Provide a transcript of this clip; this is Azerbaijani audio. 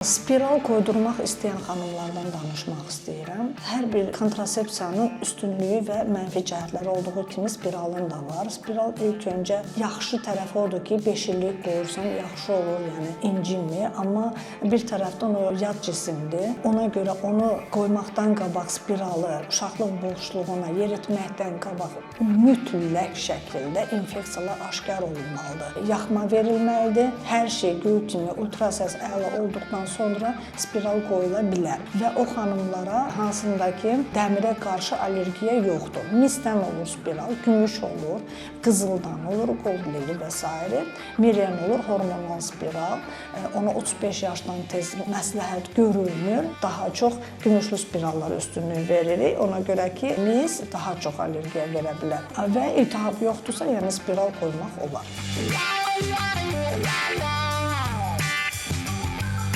Spiral qoydurmaq istəyən xanımlardan danışmaq istəyirəm. Hər bir kontrasepsiyanın üstünlüyü və mənfi cəhətləri olduğu kimi spiralın da var. Spiral ilk öncə yaxşı tərəfi odur ki, 5 illik qoyursan yaxşı olur, yəni incinmir. Amma bir tərəfdən o yad cisimdir. Ona görə onu qoymaqdan qabaq spiralı uşaqlıq boşluğuna yeritməkdən qabaq mütləq şəkildə infeksiyalar aşkar olunmalıdır. Yaxma verilməlidir. Hər şey gül kimi ultrasəs əla olduqdan sonra spiral qoyula bilər və o xanımlara hansındakı dəmirə qarşı allergiya yoxdur. Misdən olur spiral, gümüş olur, qızıldan olur, qoldili və s. Miriyen olur, hormonal spiral. Ona 35 yaşdan tez məsləhət görülmür. Daha çox gümüşlü spirallara üstünlük veririk. Ona görə ki, mis daha çox allergiya verə bilər və iltihab yoxdursa, yəni spiral qoymaq olar.